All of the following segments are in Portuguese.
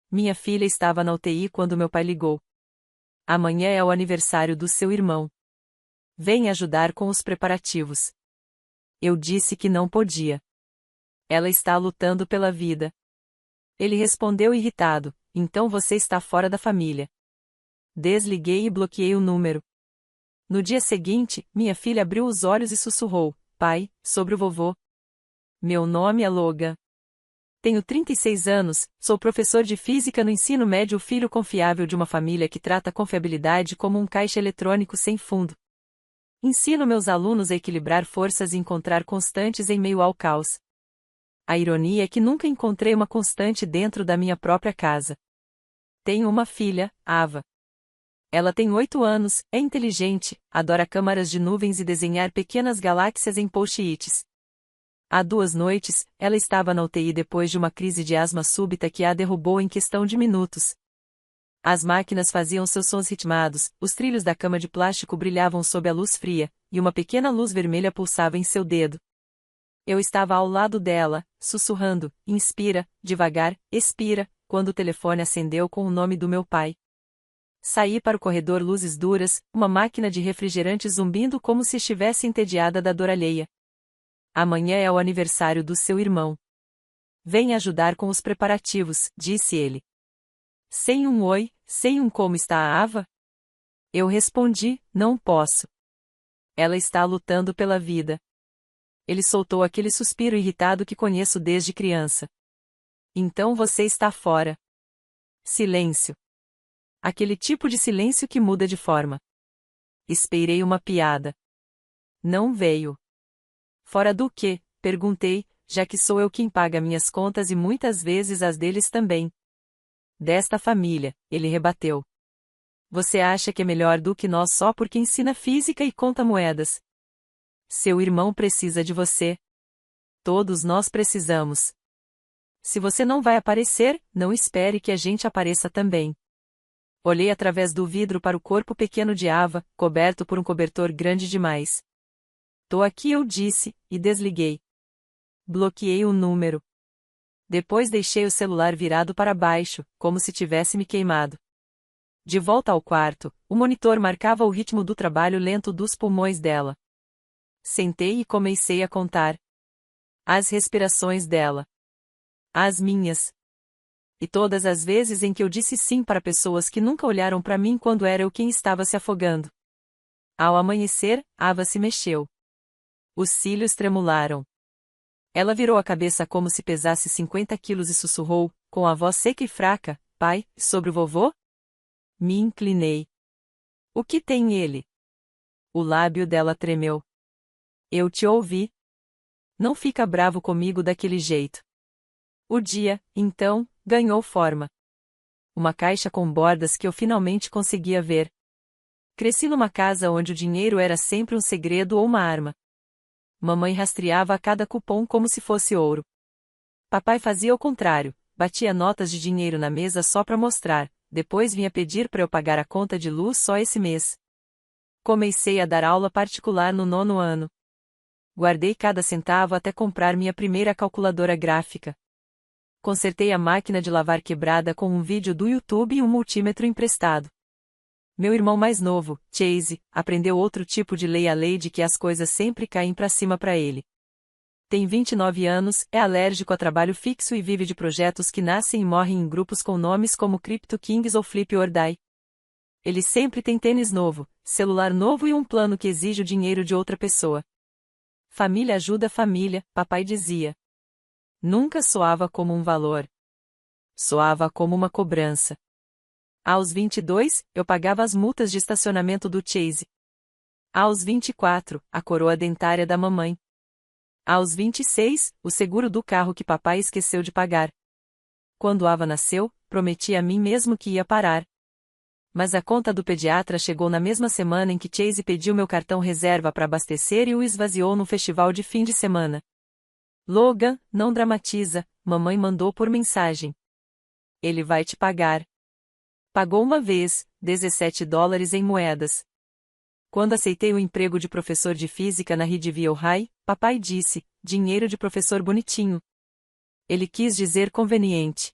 Minha filha estava na UTI quando meu pai ligou. Amanhã é o aniversário do seu irmão. Vem ajudar com os preparativos. Eu disse que não podia. Ela está lutando pela vida. Ele respondeu irritado: então você está fora da família. Desliguei e bloqueei o número. No dia seguinte, minha filha abriu os olhos e sussurrou: pai, sobre o vovô. Meu nome é Logan. Tenho 36 anos, sou professor de física no ensino médio, filho confiável de uma família que trata a confiabilidade como um caixa eletrônico sem fundo. Ensino meus alunos a equilibrar forças e encontrar constantes em meio ao caos. A ironia é que nunca encontrei uma constante dentro da minha própria casa. Tenho uma filha, Ava. Ela tem 8 anos, é inteligente, adora câmaras de nuvens e desenhar pequenas galáxias em post-its. Há 2 noites, ela estava na UTI depois de uma crise de asma súbita que a derrubou em questão de minutos. As máquinas faziam seus sons ritmados, os trilhos da cama de plástico brilhavam sob a luz fria, e uma pequena luz vermelha pulsava em seu dedo. Eu estava ao lado dela, sussurrando: inspira, devagar, expira, quando o telefone acendeu com o nome do meu pai. Saí para o corredor, luzes duras, uma máquina de refrigerante zumbindo como se estivesse entediada da dor alheia. Amanhã é o aniversário do seu irmão. Vem ajudar com os preparativos, disse ele. Sem um oi, sem um como está a Ava? Eu respondi: não posso. Ela está lutando pela vida. Ele soltou aquele suspiro irritado que conheço desde criança. Então você está fora. Silêncio. Aquele tipo de silêncio que muda de forma. Esperei uma piada. Não veio. Fora do quê? Perguntei, já que sou eu quem paga minhas contas e muitas vezes as deles também. Desta família, ele rebateu. Você acha que é melhor do que nós só porque ensina física e conta moedas? Seu irmão precisa de você. Todos nós precisamos. Se você não vai aparecer, não espere que a gente apareça também. Olhei através do vidro para o corpo pequeno de Ava, coberto por um cobertor grande demais. Tô aqui, eu disse, e desliguei. Bloqueei o número. Depois deixei o celular virado para baixo, como se tivesse me queimado. De volta ao quarto, o monitor marcava o ritmo do trabalho lento dos pulmões dela. Sentei e comecei a contar. As respirações dela. As minhas. E todas as vezes em que eu disse sim para pessoas que nunca olharam para mim quando era eu quem estava se afogando. Ao amanhecer, Ava se mexeu. Os cílios tremularam. Ela virou a cabeça como se pesasse 50 quilos e sussurrou, com a voz seca e fraca: pai, sobre o vovô? Me inclinei. O que tem ele? O lábio dela tremeu. Eu te ouvi. Não fica bravo comigo daquele jeito. O dia, então, ganhou forma. Uma caixa com bordas que eu finalmente conseguia ver. Cresci numa casa onde o dinheiro era sempre um segredo ou uma arma. Mamãe rastreava a cada cupom como se fosse ouro. Papai fazia o contrário, batia notas de dinheiro na mesa só para mostrar, depois vinha pedir para eu pagar a conta de luz só esse mês. Comecei a dar aula particular no 9º ano. Guardei cada centavo até comprar minha primeira calculadora gráfica. Consertei a máquina de lavar quebrada com um vídeo do YouTube e um multímetro emprestado. Meu irmão mais novo, Chase, aprendeu outro tipo de lei, a lei de que as coisas sempre caem para cima para ele. Tem 29 anos, é alérgico a trabalho fixo e vive de projetos que nascem e morrem em grupos com nomes como Crypto Kings ou Flip or Die. Ele sempre tem tênis novo, celular novo e um plano que exige o dinheiro de outra pessoa. Família ajuda família, papai dizia. Nunca soava como um valor. Soava como uma cobrança. Aos 22, eu pagava as multas de estacionamento do Chase. Aos 24, a coroa dentária da mamãe. Aos 26, o seguro do carro que papai esqueceu de pagar. Quando Ava nasceu, prometi a mim mesmo que ia parar. Mas a conta do pediatra chegou na mesma semana em que Chase pediu meu cartão reserva para abastecer e o esvaziou no festival de fim de semana. Logan, não dramatiza, mamãe mandou por mensagem. Ele vai te pagar. Pagou uma vez, $17 em moedas. Quando aceitei o emprego de professor de física na Ridgeville High, papai disse, dinheiro de professor bonitinho. Ele quis dizer conveniente.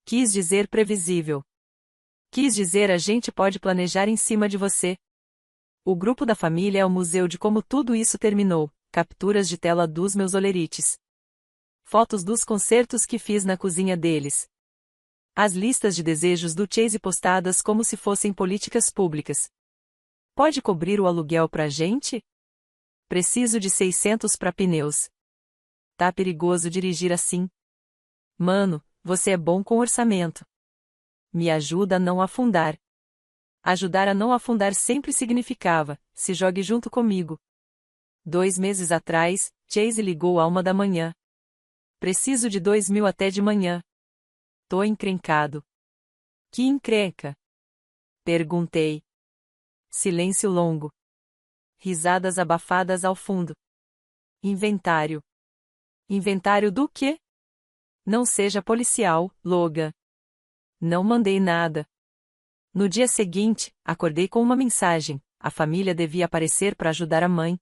Quis dizer previsível. Quis dizer a gente pode planejar em cima de você. O grupo da família é o museu de como tudo isso terminou, capturas de tela dos meus olerites. Fotos dos concertos que fiz na cozinha deles. As listas de desejos do Chase postadas como se fossem políticas públicas. Pode cobrir o aluguel pra gente? Preciso de 600 pra pneus. Tá perigoso dirigir assim. Mano, você é bom com orçamento. Me ajuda a não afundar. Ajudar a não afundar sempre significava, se jogue junto comigo. 2 meses atrás, Chase ligou à 1 da manhã. Preciso de 2.000 até de manhã. Tô encrencado. Que encrenca? Perguntei. Silêncio longo. Risadas abafadas ao fundo. Inventário. Inventário do quê? Não seja policial, Logan. Não mandei nada. No dia seguinte, acordei com uma mensagem: a família devia aparecer para ajudar a mãe.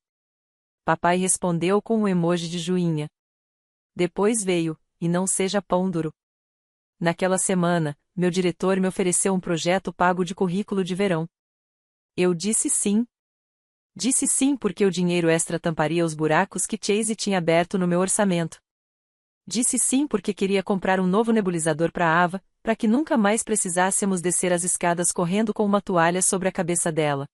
Papai respondeu com um emoji de joinha. Depois veio, e não seja pão duro. Naquela semana, meu diretor me ofereceu um projeto pago de currículo de verão. Eu disse sim. Disse sim porque o dinheiro extra tamparia os buracos que Chase tinha aberto no meu orçamento. Disse sim porque queria comprar um novo nebulizador para a Ava, para que nunca mais precisássemos descer as escadas correndo com uma toalha sobre a cabeça dela.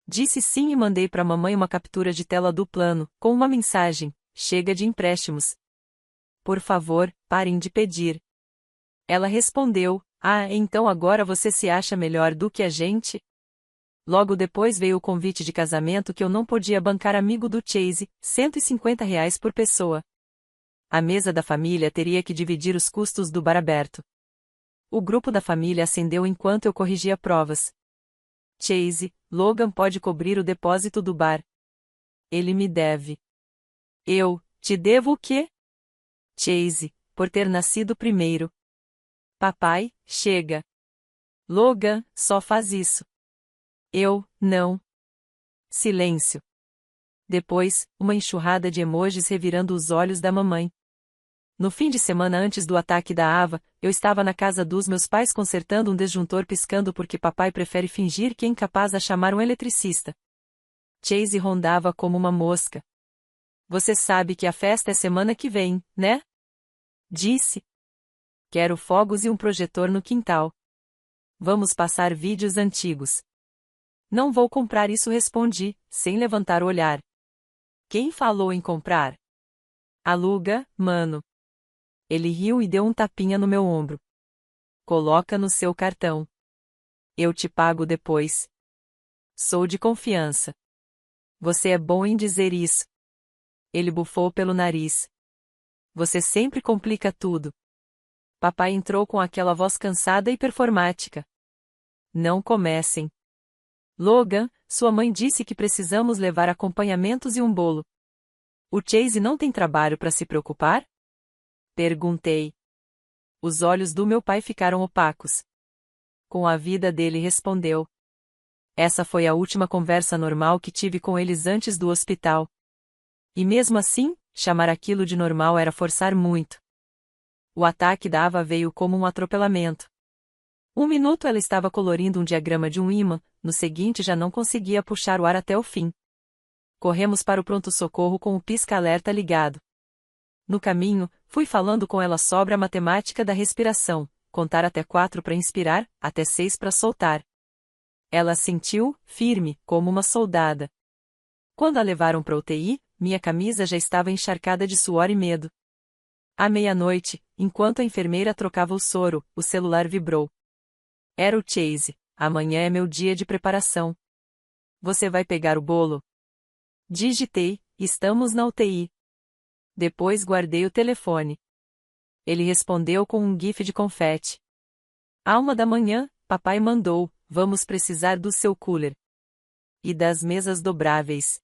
Disse sim e mandei para a mamãe uma captura de tela do plano, com uma mensagem: chega de empréstimos. Por favor, parem de pedir. Ela respondeu: ah, então agora você se acha melhor do que a gente? Logo depois veio o convite de casamento que eu não podia bancar, amigo do Chase, R$ 150 por pessoa. A mesa da família teria que dividir os custos do bar aberto. O grupo da família acendeu enquanto eu corrigia provas. Chase, Logan pode cobrir o depósito do bar. Ele me deve. Eu, te devo o quê? Chase, por ter nascido primeiro. Papai, chega. Logan, só faz isso. Eu, não. Silêncio. Depois, uma enxurrada de emojis revirando os olhos da mamãe. No fim de semana antes do ataque da Ava, eu estava na casa dos meus pais consertando um disjuntor piscando porque papai prefere fingir que é incapaz a chamar um eletricista. Chase rondava como uma mosca. Você sabe que a festa é semana que vem, né? Disse. Quero fogos e um projetor no quintal. Vamos passar vídeos antigos. Não vou comprar isso, respondi, sem levantar o olhar. Quem falou em comprar? Aluga, mano. Ele riu e deu um tapinha no meu ombro. Coloca no seu cartão. Eu te pago depois. Sou de confiança. Você é bom em dizer isso. Ele bufou pelo nariz. Você sempre complica tudo. Papai entrou com aquela voz cansada e performática. Não comecem. Logan, sua mãe disse que precisamos levar acompanhamentos e um bolo. O Chase não tem trabalho para se preocupar? Perguntei. Os olhos do meu pai ficaram opacos. Com a vida dele, respondeu. Essa foi a última conversa normal que tive com eles antes do hospital. E mesmo assim, chamar aquilo de normal era forçar muito. O ataque da Ava veio como um atropelamento. 1 minuto ela estava colorindo um diagrama de um ímã, no seguinte já não conseguia puxar o ar até o fim. Corremos para o pronto-socorro com o pisca-alerta ligado. No caminho, fui falando com ela sobre a matemática da respiração, contar até 4 para inspirar, até 6 para soltar. Ela assentiu, firme, como uma soldada. Quando a levaram para UTI, minha camisa já estava encharcada de suor e medo. À meia-noite, enquanto a enfermeira trocava o soro, o celular vibrou. Era o Chase. Amanhã é meu dia de preparação. Você vai pegar o bolo? Digitei, estamos na UTI. Depois guardei o telefone. Ele respondeu com um gif de confete. À 1 da manhã, papai mandou, vamos precisar do seu cooler. E das mesas dobráveis.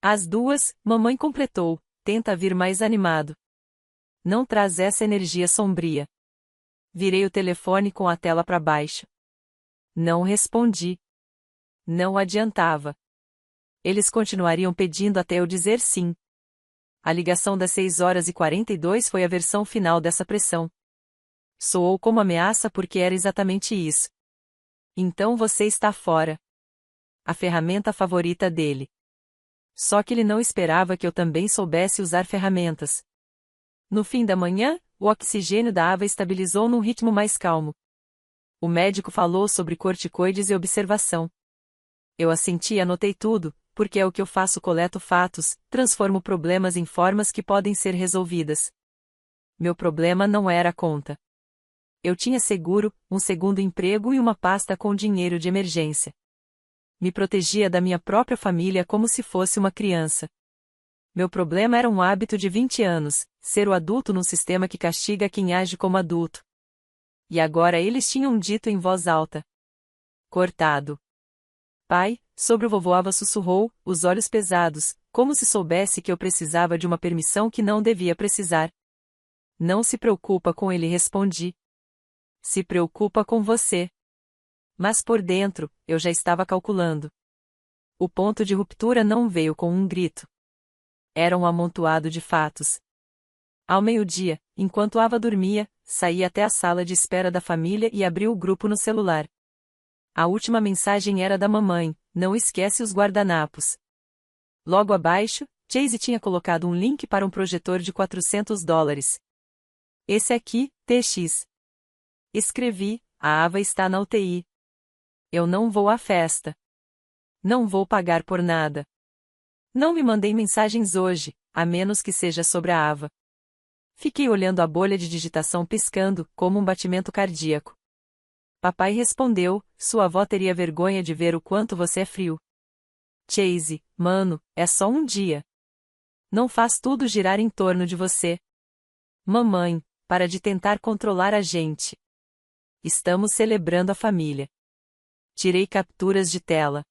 Às 2, mamãe completou, tenta vir mais animado. Não traz essa energia sombria. Virei o telefone com a tela para baixo. Não respondi. Não adiantava. Eles continuariam pedindo até eu dizer sim. A ligação das 6h42 foi a versão final dessa pressão. Soou como ameaça porque era exatamente isso. Então você está fora. A ferramenta favorita dele. Só que ele não esperava que eu também soubesse usar ferramentas. No fim da manhã, o oxigênio da Ava estabilizou num ritmo mais calmo. O médico falou sobre corticoides e observação. Eu assenti e anotei tudo, porque é o que eu faço: coleto fatos, transformo problemas em formas que podem ser resolvidas. Meu problema não era a conta. Eu tinha seguro, um segundo emprego e uma pasta com dinheiro de emergência. Me protegia da minha própria família como se fosse uma criança. Meu problema era um hábito de 20 anos, ser o adulto num sistema que castiga quem age como adulto. E agora eles tinham dito em voz alta. Cortado. Pai, sobre o vovô Ava sussurrou, os olhos pesados, como se soubesse que eu precisava de uma permissão que não devia precisar. Não se preocupa com ele, respondi. Se preocupa com você. Mas por dentro, eu já estava calculando. O ponto de ruptura não veio com um grito. Era um amontoado de fatos. Ao meio-dia, enquanto Ava dormia, saí até a sala de espera da família e abri o grupo no celular. A última mensagem era da mamãe: não esquece os guardanapos. Logo abaixo, Chase tinha colocado um link para um projetor de $400. Esse aqui, TX. Escrevi: a Ava está na UTI. Eu não vou à festa. Não vou pagar por nada. Não me mandei mensagens hoje, a menos que seja sobre a Ava. Fiquei olhando a bolha de digitação piscando, como um batimento cardíaco. Papai respondeu: sua avó teria vergonha de ver o quanto você é frio. Chase, mano, é só um dia. Não faz tudo girar em torno de você. Mamãe, para de tentar controlar a gente. Estamos celebrando a família. Tirei capturas de tela.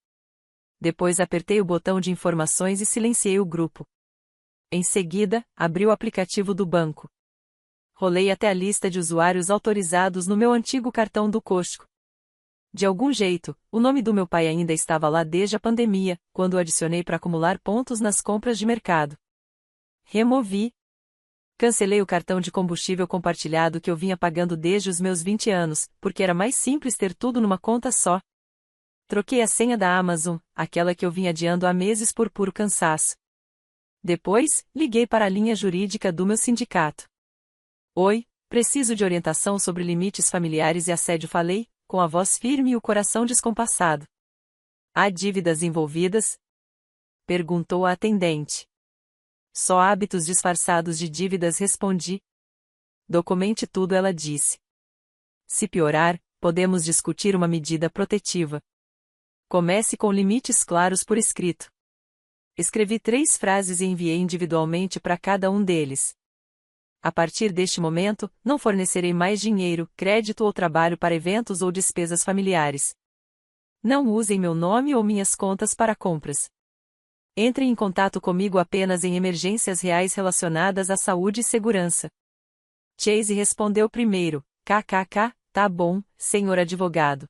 Depois apertei o botão de informações e silenciei o grupo. Em seguida, abri o aplicativo do banco. Rolei até a lista de usuários autorizados no meu antigo cartão do Costco. De algum jeito, o nome do meu pai ainda estava lá desde a pandemia, quando o adicionei para acumular pontos nas compras de mercado. Removi. Cancelei o cartão de combustível compartilhado que eu vinha pagando desde os meus 20 anos, porque era mais simples ter tudo numa conta só. Troquei a senha da Amazon, aquela que eu vinha adiando há meses por puro cansaço. Depois, liguei para a linha jurídica do meu sindicato. Oi, preciso de orientação sobre limites familiares e assédio, falei, com a voz firme e o coração descompassado. Há dívidas envolvidas? Perguntou a atendente. Só hábitos disfarçados de dívidas, respondi. Documente tudo, ela disse. Se piorar, podemos discutir uma medida protetiva. Comece com limites claros por escrito. Escrevi 3 frases e enviei individualmente para cada um deles. A partir deste momento, não fornecerei mais dinheiro, crédito ou trabalho para eventos ou despesas familiares. Não usem meu nome ou minhas contas para compras. Entrem em contato comigo apenas em emergências reais relacionadas à saúde e segurança. Chase respondeu primeiro: kkk, tá bom, senhor advogado.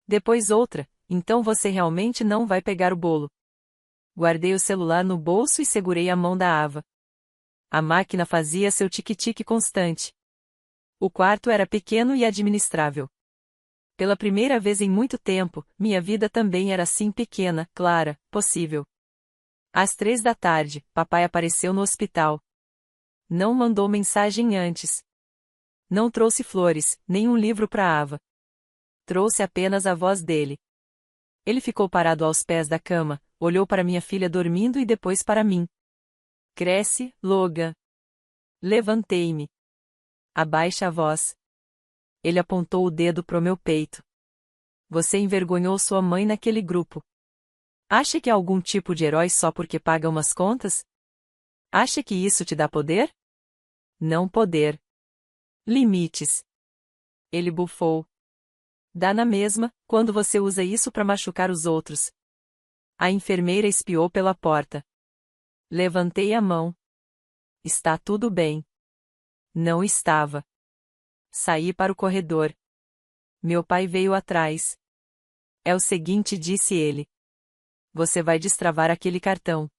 Depois outra: então você realmente não vai pegar o bolo. Guardei o celular no bolso e segurei a mão da Ava. A máquina fazia seu tique-tique constante. O quarto era pequeno e administrável. Pela primeira vez em muito tempo, minha vida também era assim pequena, clara, possível. Às 3 da tarde, papai apareceu no hospital. Não mandou mensagem antes. Não trouxe flores, nem um livro para Ava. Trouxe apenas a voz dele. Ele ficou parado aos pés da cama, olhou para minha filha dormindo e depois para mim. Cresce, Logan. Levantei-me. Abaixa a voz. Ele apontou o dedo pro meu peito. Você envergonhou sua mãe naquele grupo. Acha que é algum tipo de herói só porque paga umas contas? Acha que isso te dá poder? Não poder. Limites. Ele bufou. Dá na mesma, quando você usa isso para machucar os outros. A enfermeira espiou pela porta. Levantei a mão. Está tudo bem. Não estava. Saí para o corredor. Meu pai veio atrás. É o seguinte, disse ele. Você vai destravar aquele cartão.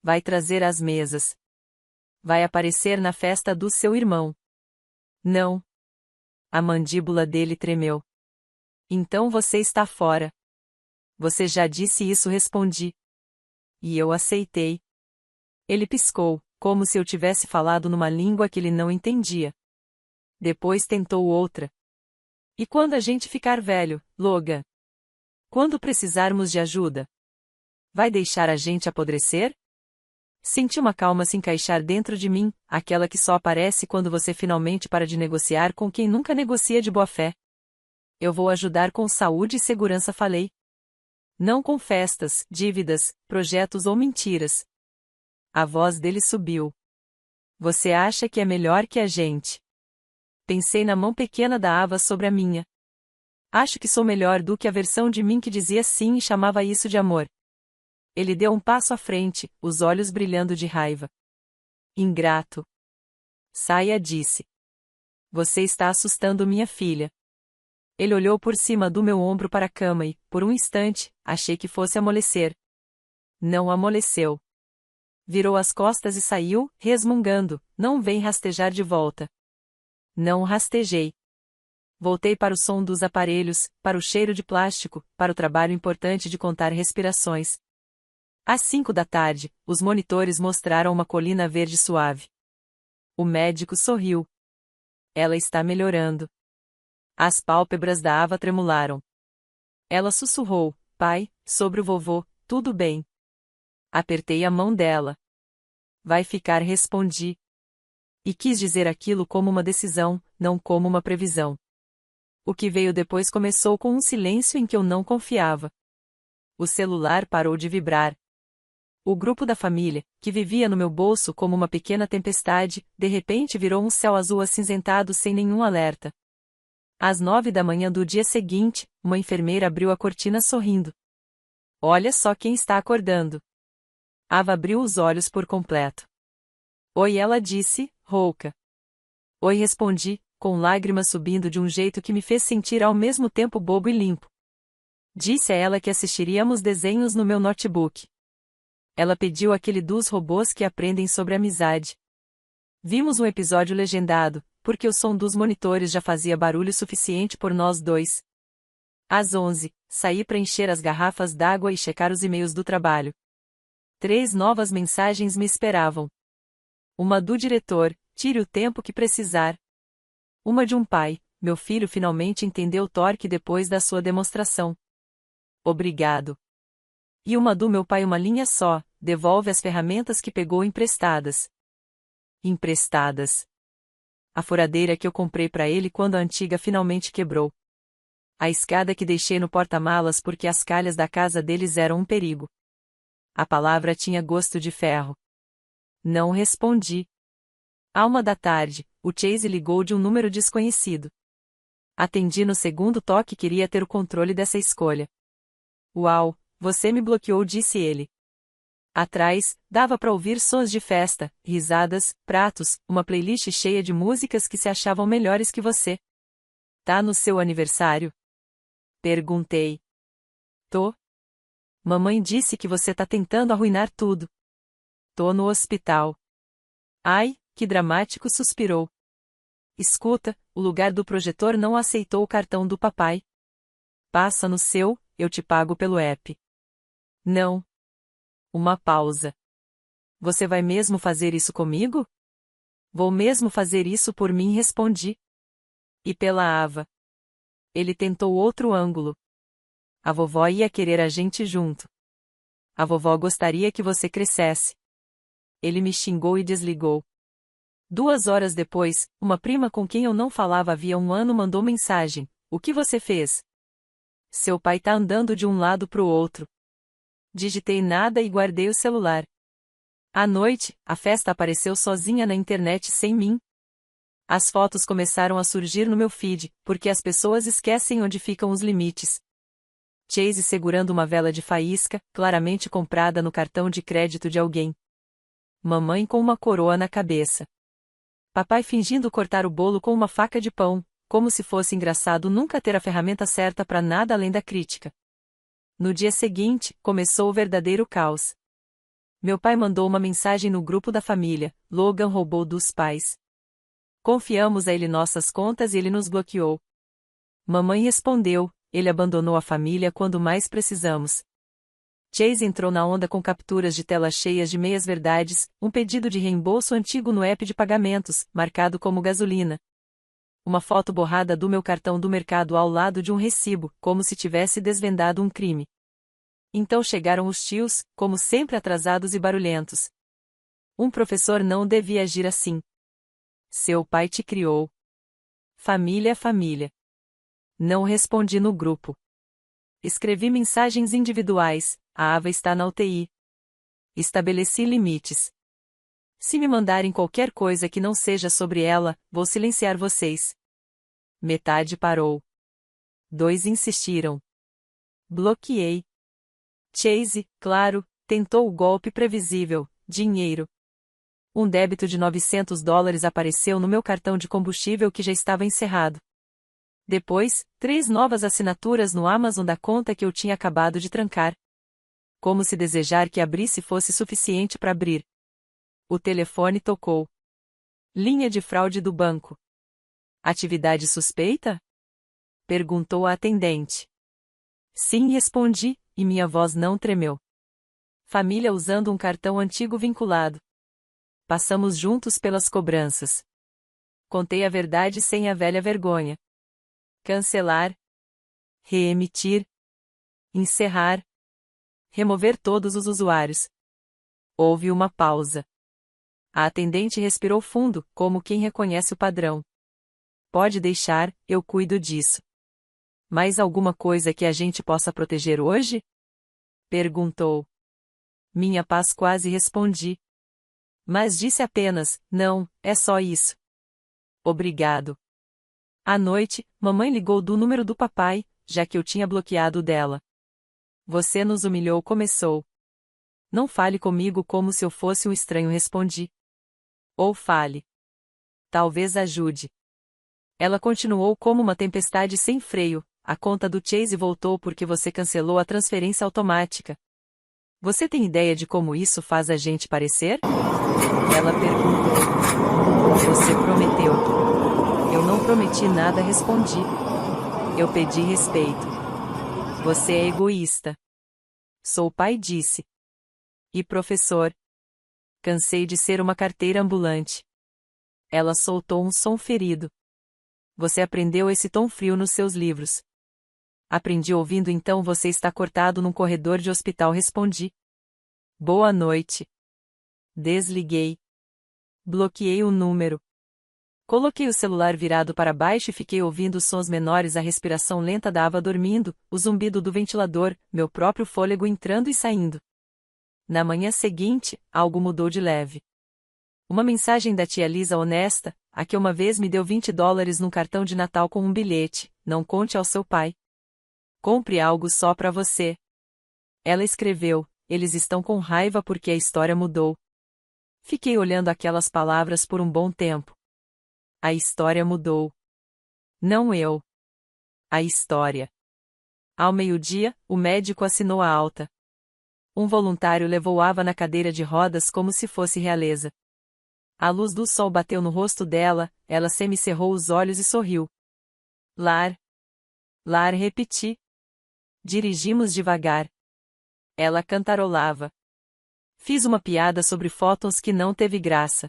Vai trazer as mesas. Vai aparecer na festa do seu irmão. Não. A mandíbula dele tremeu. Então você está fora. Você já disse isso, respondi. E eu aceitei. Ele piscou, como se eu tivesse falado numa língua que ele não entendia. Depois tentou outra. E quando a gente ficar velho, Logan? Quando precisarmos de ajuda? Vai deixar a gente apodrecer? Senti uma calma se encaixar dentro de mim, aquela que só aparece quando você finalmente para de negociar com quem nunca negocia de boa fé. Eu vou ajudar com saúde e segurança, falei. Não com festas, dívidas, projetos ou mentiras. A voz dele subiu. Você acha que é melhor que a gente? Pensei na mão pequena da Ava sobre a minha. Acho que sou melhor do que a versão de mim que dizia sim e chamava isso de amor. Ele deu um passo à frente, os olhos brilhando de raiva. Ingrato. Saia, disse. Você está assustando minha filha. Ele olhou por cima do meu ombro para a cama e, por um instante, achei que fosse amolecer. Não amoleceu. Virou as costas e saiu, resmungando, não vem rastejar de volta. Não rastejei. Voltei para o som dos aparelhos, para o cheiro de plástico, para o trabalho importante de contar respirações. Às 5 da tarde, os monitores mostraram uma colina verde suave. O médico sorriu. Ela está melhorando. As pálpebras da Ava tremularam. Ela sussurrou, pai, sobre o vovô, tudo bem. Apertei a mão dela. Vai ficar, respondi. E quis dizer aquilo como uma decisão, não como uma previsão. O que veio depois começou com um silêncio em que eu não confiava. O celular parou de vibrar. O grupo da família, que vivia no meu bolso como uma pequena tempestade, de repente virou um céu azul acinzentado sem nenhum alerta. Às 9 da manhã do dia seguinte, uma enfermeira abriu a cortina sorrindo. Olha só quem está acordando. Ava abriu os olhos por completo. Oi, ela disse, rouca. Oi, respondi, com lágrimas subindo de um jeito que me fez sentir ao mesmo tempo bobo e limpo. Disse a ela que assistiríamos desenhos no meu notebook. Ela pediu aquele dos robôs que aprendem sobre amizade. Vimos um episódio legendado, porque o som dos monitores já fazia barulho suficiente por nós dois. Às 11, saí para encher as garrafas d'água e checar os e-mails do trabalho. 3 novas mensagens me esperavam. Uma do diretor, tire o tempo que precisar. Uma de um pai, meu filho finalmente entendeu o torque depois da sua demonstração. Obrigado. E uma do meu pai, uma linha só, devolve as ferramentas que pegou emprestadas. Emprestadas. A furadeira que eu comprei para ele quando a antiga finalmente quebrou. A escada que deixei no porta-malas porque as calhas da casa deles eram um perigo. A palavra tinha gosto de ferro. Não respondi. À 1 da tarde, o Chase ligou de um número desconhecido. Atendi no segundo toque e queria ter o controle dessa escolha. Uau, você me bloqueou, disse ele. Atrás, dava para ouvir sons de festa, risadas, pratos, uma playlist cheia de músicas que se achavam melhores que você. Tá no seu aniversário? Perguntei. Tô. Mamãe disse que você tá tentando arruinar tudo. Tô no hospital. Ai, que dramático, suspirou. Escuta, o lugar do projetor não aceitou o cartão do papai. Passa no seu, eu te pago pelo app. Não. Uma pausa. Você vai mesmo fazer isso comigo? Vou mesmo fazer isso por mim, respondi. E pela Ava. Ele tentou outro ângulo. A vovó ia querer a gente junto. A vovó gostaria que você crescesse. Ele me xingou e desligou. 2 horas depois, uma prima com quem eu não falava havia 1 ano mandou mensagem. O que você fez? Seu pai tá andando de um lado pro outro. Digitei nada e guardei o celular. À noite, a festa apareceu sozinha na internet sem mim. As fotos começaram a surgir no meu feed, porque as pessoas esquecem onde ficam os limites. Chase segurando uma vela de faísca, claramente comprada no cartão de crédito de alguém. Mamãe com uma coroa na cabeça. Papai fingindo cortar o bolo com uma faca de pão, como se fosse engraçado nunca ter a ferramenta certa para nada além da crítica. No dia seguinte, começou o verdadeiro caos. Meu pai mandou uma mensagem no grupo da família: Logan roubou dos pais. Confiamos a ele nossas contas e ele nos bloqueou. Mamãe respondeu, ele abandonou a família quando mais precisamos. Chase entrou na onda com capturas de telas cheias de meias-verdades, um pedido de reembolso antigo no app de pagamentos, marcado como gasolina. Uma foto borrada do meu cartão do mercado ao lado de um recibo, como se tivesse desvendado um crime. Então chegaram os tios, como sempre atrasados e barulhentos. Um professor não devia agir assim. Seu pai te criou. Família é família. Não respondi no grupo. Escrevi mensagens individuais, a Ava está na UTI. Estabeleci limites. Se me mandarem qualquer coisa que não seja sobre ela, vou silenciar vocês. Metade parou. 2 insistiram. Bloqueei. Chase, claro, tentou o golpe previsível, dinheiro. Um débito de $900 apareceu no meu cartão de combustível que já estava encerrado. Depois, 3 novas assinaturas no Amazon da conta que eu tinha acabado de trancar. Como se desejar que abrisse fosse suficiente para abrir. O telefone tocou. Linha de fraude do banco. Atividade suspeita? Perguntou a atendente. Sim, respondi, e minha voz não tremeu. Família usando um cartão antigo vinculado. Passamos juntos pelas cobranças. Contei a verdade sem a velha vergonha. Cancelar. Reemitir. Encerrar. Remover todos os usuários. Houve uma pausa. A atendente respirou fundo, como quem reconhece o padrão. Pode deixar, eu cuido disso. Mais alguma coisa que a gente possa proteger hoje? Perguntou. Minha paz quase respondi. Mas disse apenas, não, é só isso. Obrigado. À noite, mamãe ligou do número do papai, já que eu tinha bloqueado o dela. Você nos humilhou, começou. Não fale comigo como se eu fosse um estranho, respondi. Ou fale. Talvez ajude. Ela continuou como uma tempestade sem freio, a conta do Chase voltou porque você cancelou a transferência automática. Você tem ideia de como isso faz a gente parecer? Ela perguntou. Você prometeu. Eu não prometi nada, respondi. Eu pedi respeito. Você é egoísta. Sou pai, disse. E professor? Cansei de ser uma carteira ambulante. Ela soltou um som ferido. Você aprendeu esse tom frio nos seus livros. Aprendi ouvindo, então você está cortado num corredor de hospital, respondi. Boa noite. Desliguei. Bloqueei o número. Coloquei o celular virado para baixo e fiquei ouvindo os sons menores, a respiração lenta da Ava dormindo, o zumbido do ventilador, meu próprio fôlego entrando e saindo. Na manhã seguinte, algo mudou de leve. Uma mensagem da tia Lisa honesta, a que uma vez me deu $20 num cartão de Natal com um bilhete: não conte ao seu pai. Compre algo só para você. Ela escreveu: eles estão com raiva porque a história mudou. Fiquei olhando aquelas palavras por um bom tempo. A história mudou. Não eu. A história. Ao meio-dia, o médico assinou a alta. Um voluntário levou Ava na cadeira de rodas como se fosse realeza. A luz do sol bateu no rosto dela, ela semicerrou os olhos e sorriu. Lar. Lar, repeti. Dirigimos devagar. Ela cantarolava. Fiz uma piada sobre fótons que não teve graça.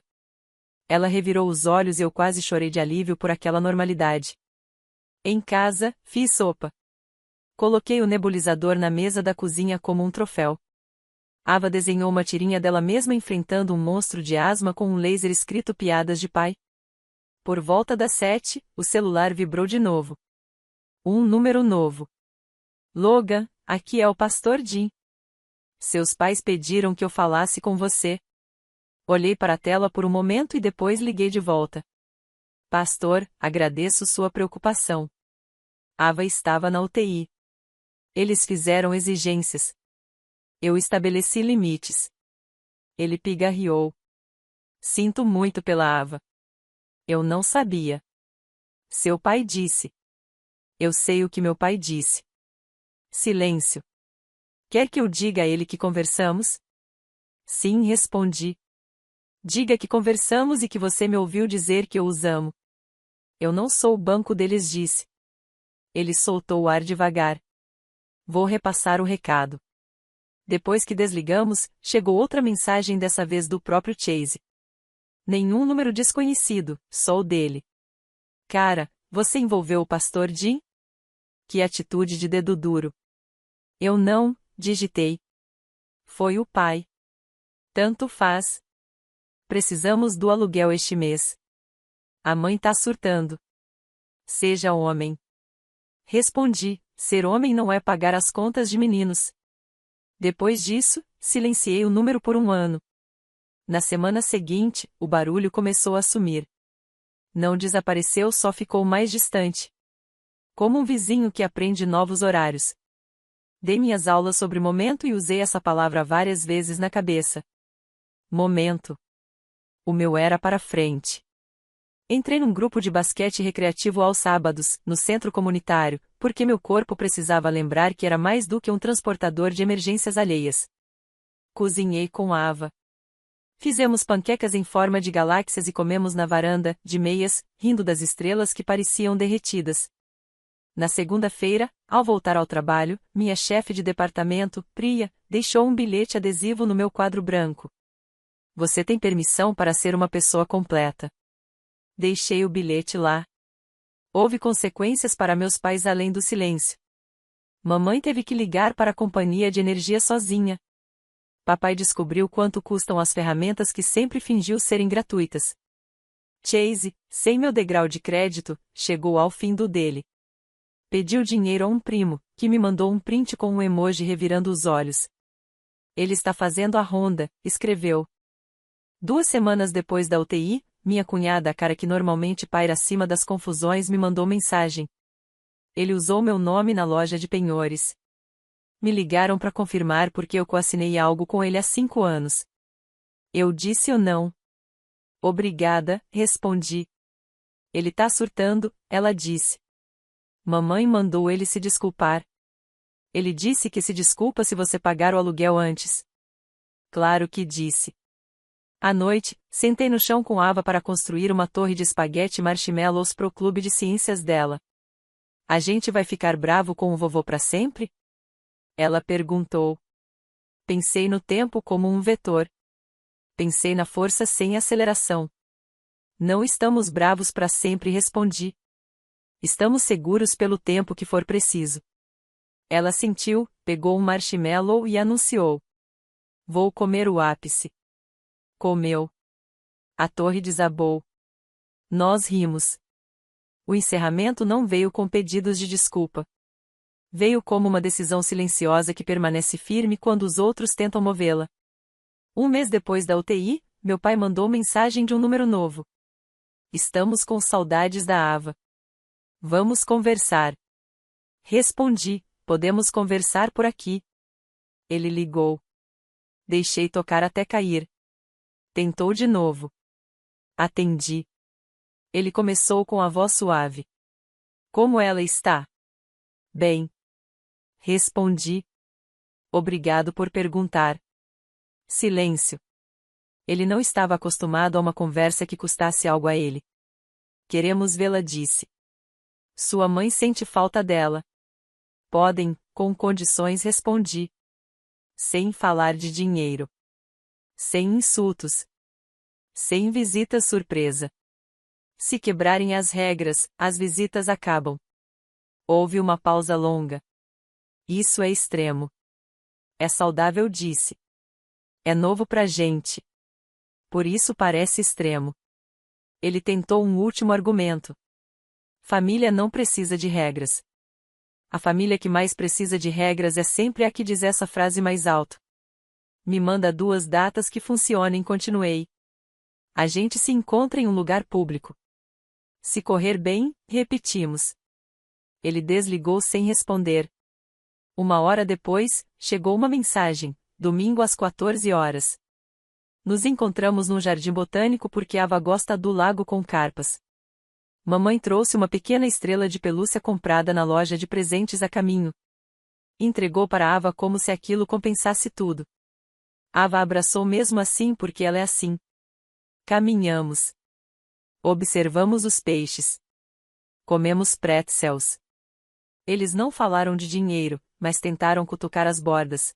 Ela revirou os olhos e eu quase chorei de alívio por aquela normalidade. Em casa, fiz sopa. Coloquei o nebulizador na mesa da cozinha como um troféu. Ava desenhou uma tirinha dela mesma enfrentando um monstro de asma com um laser escrito piadas de pai. Por volta das 7, o celular vibrou de novo. Um número novo. Logan, aqui é o Pastor Jim. Seus pais pediram que eu falasse com você. Olhei para a tela por um momento e depois liguei de volta. Pastor, agradeço sua preocupação. Ava estava na UTI. Eles fizeram exigências. Eu estabeleci limites. Ele pigarreou. Sinto muito pela Ava. Eu não sabia. Seu pai disse. Eu sei o que meu pai disse. Silêncio. Quer que eu diga a ele que conversamos? Sim, respondi. Diga que conversamos e que você me ouviu dizer que eu os amo. Eu não sou o banco deles, disse. Ele soltou o ar devagar. Vou repassar o recado. Depois que desligamos, chegou outra mensagem, dessa vez do próprio Chase. Nenhum número desconhecido, só o dele. Cara, você envolveu o pastor Jim? Que atitude de dedo duro. Eu não, digitei. Foi o pai. Tanto faz. Precisamos do aluguel este mês. A mãe tá surtando. Seja homem. Respondi, ser homem não é pagar as contas de meninos. Depois disso, silenciei o número por um ano. Na semana seguinte, o barulho começou a sumir. Não desapareceu, só ficou mais distante. Como um vizinho que aprende novos horários. Dei minhas aulas sobre momento e usei essa palavra várias vezes na cabeça. Momento. O meu era para frente. Entrei num grupo de basquete recreativo aos sábados, no centro comunitário, porque meu corpo precisava lembrar que era mais do que um transportador de emergências alheias. Cozinhei com Ava. Fizemos panquecas em forma de galáxias e comemos na varanda, de meias, rindo das estrelas que pareciam derretidas. Na segunda-feira, ao voltar ao trabalho, minha chefe de departamento, Priya, deixou um bilhete adesivo no meu quadro branco. Você tem permissão para ser uma pessoa completa. Deixei o bilhete lá. Houve consequências para meus pais além do silêncio. Mamãe teve que ligar para a companhia de energia sozinha. Papai descobriu quanto custam as ferramentas que sempre fingiu serem gratuitas. Chase, sem meu degrau de crédito, chegou ao fim do dele. Pediu dinheiro a um primo, que me mandou um print com um emoji revirando os olhos. Ele está fazendo a ronda, escreveu. 2 semanas depois da UTI, minha cunhada, a cara que normalmente paira acima das confusões, me mandou mensagem. Ele usou meu nome na loja de penhores. Me ligaram para confirmar porque eu coassinei algo com ele há 5 anos. Eu disse ou não. Obrigada, respondi. Ele tá surtando, ela disse. Mamãe mandou ele se desculpar. Ele disse que se desculpa se você pagar o aluguel antes. Claro que disse. À noite, sentei no chão com Ava para construir uma torre de espaguete marshmallows pro clube de ciências dela. A gente vai ficar bravo com o vovô para sempre? Ela perguntou. Pensei no tempo como um vetor. Pensei na força sem aceleração. Não estamos bravos para sempre, respondi. Estamos seguros pelo tempo que for preciso. Ela sentiu, pegou um marshmallow e anunciou. Vou comer o ápice. Comeu. A torre desabou. Nós rimos. O encerramento não veio com pedidos de desculpa. Veio como uma decisão silenciosa que permanece firme quando os outros tentam movê-la. 1 mês depois da UTI, meu pai mandou mensagem de um número novo. Estamos com saudades da Ava. Vamos conversar. Respondi, podemos conversar por aqui. Ele ligou. Deixei tocar até cair. Tentou de novo. Atendi. Ele começou com a voz suave. Como ela está? Bem. Respondi. Obrigado por perguntar. Silêncio. Ele não estava acostumado a uma conversa que custasse algo a ele. Queremos vê-la, disse. Sua mãe sente falta dela. Podem, com condições, respondi. Sem falar de dinheiro. Sem insultos. Sem visita surpresa. Se quebrarem as regras, as visitas acabam. Houve uma pausa longa. Isso é extremo. É saudável, disse. É novo pra gente. Por isso parece extremo. Ele tentou um último argumento. Família não precisa de regras. A família que mais precisa de regras é sempre a que diz essa frase mais alto. Me manda 2 datas que funcionem, continuei. A gente se encontra em um lugar público. Se correr bem, repetimos. Ele desligou sem responder. 1 hora depois, chegou uma mensagem, domingo às 14 horas. Nos encontramos num jardim botânico porque Ava gosta do lago com carpas. Mamãe trouxe uma pequena estrela de pelúcia comprada na loja de presentes a caminho. Entregou para Ava como se aquilo compensasse tudo. Ava abraçou mesmo assim porque ela é assim. Caminhamos. Observamos os peixes. Comemos pretzels. Eles não falaram de dinheiro, mas tentaram cutucar as bordas.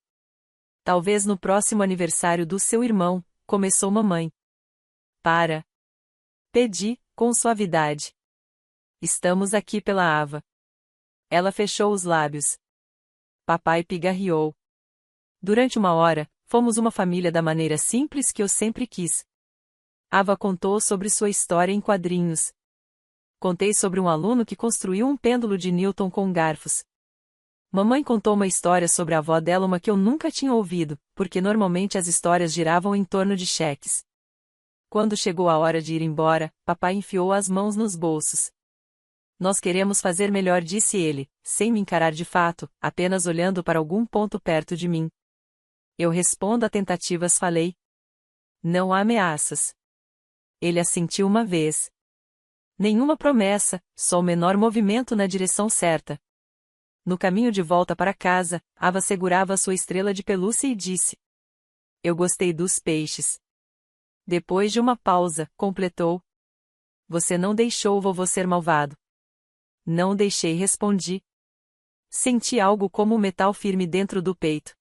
Talvez no próximo aniversário do seu irmão, começou mamãe. Para. Pedi, com suavidade. Estamos aqui pela Ava. Ela fechou os lábios. Papai pigarreou. Durante uma hora, fomos uma família da maneira simples que eu sempre quis. Ava contou sobre sua história em quadrinhos. Contei sobre um aluno que construiu um pêndulo de Newton com garfos. Mamãe contou uma história sobre a avó dela, uma que eu nunca tinha ouvido, porque normalmente as histórias giravam em torno de cheques. Quando chegou a hora de ir embora, papai enfiou as mãos nos bolsos. Nós queremos fazer melhor, disse ele, sem me encarar de fato, apenas olhando para algum ponto perto de mim. Eu respondo a tentativas, falei. Não há ameaças. Ele assentiu uma vez. Nenhuma promessa, só o menor movimento na direção certa. No caminho de volta para casa, Ava segurava sua estrela de pelúcia e disse. Eu gostei dos peixes. Depois de uma pausa, completou. Você não deixou o vovô ser malvado. Não deixei, respondi. Senti algo como um metal firme dentro do peito.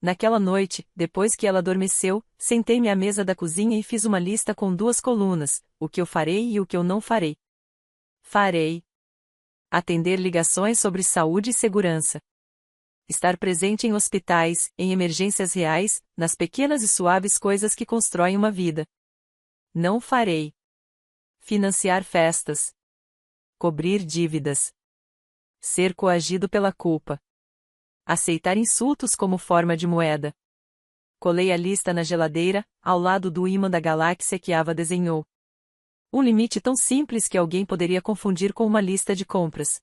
Naquela noite, depois que ela adormeceu, sentei-me à mesa da cozinha e fiz uma lista com 2 colunas, o que eu farei e o que eu não farei. Farei. Atender ligações sobre saúde e segurança. Estar presente em hospitais, em emergências reais, nas pequenas e suaves coisas que constroem uma vida. Não farei. Financiar festas. Cobrir dívidas. Ser coagido pela culpa. Aceitar insultos como forma de moeda. Colei a lista na geladeira, ao lado do ímã da galáxia que Ava desenhou. Um limite tão simples que alguém poderia confundir com uma lista de compras.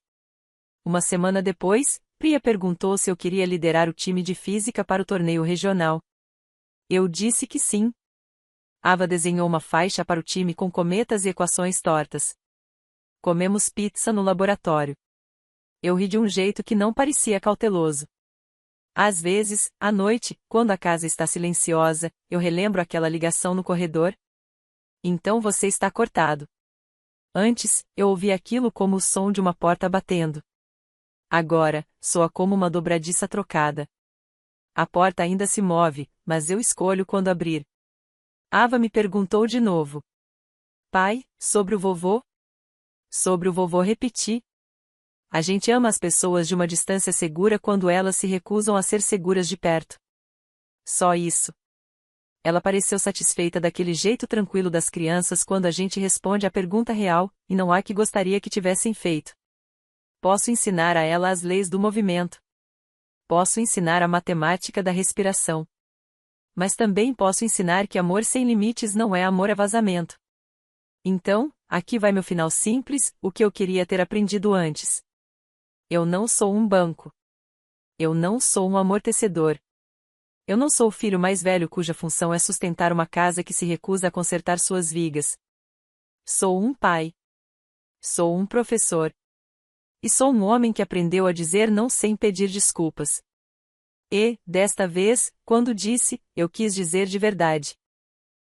Uma semana depois, Priya perguntou se eu queria liderar o time de física para o torneio regional. Eu disse que sim. Ava desenhou uma faixa para o time com cometas e equações tortas. Comemos pizza no laboratório. Eu ri de um jeito que não parecia cauteloso. Às vezes, à noite, quando a casa está silenciosa, eu relembro aquela ligação no corredor. Então você está cortado. Antes, eu ouvi aquilo como o som de uma porta batendo. Agora, soa como uma dobradiça trocada. A porta ainda se move, mas eu escolho quando abrir. Ava me perguntou de novo. Pai, sobre o vovô? Sobre o vovô, repeti. A gente ama as pessoas de uma distância segura quando elas se recusam a ser seguras de perto. Só isso. Ela pareceu satisfeita daquele jeito tranquilo das crianças quando a gente responde à pergunta real, e não há que gostaria que tivessem feito. Posso ensinar a ela as leis do movimento. Posso ensinar a matemática da respiração. Mas também posso ensinar que amor sem limites não é amor a vazamento. Então, aqui vai meu final simples, o que eu queria ter aprendido antes. Eu não sou um banco. Eu não sou um amortecedor. Eu não sou o filho mais velho cuja função é sustentar uma casa que se recusa a consertar suas vigas. Sou um pai. Sou um professor. E sou um homem que aprendeu a dizer não sem pedir desculpas. E, desta vez, quando disse, eu quis dizer de verdade.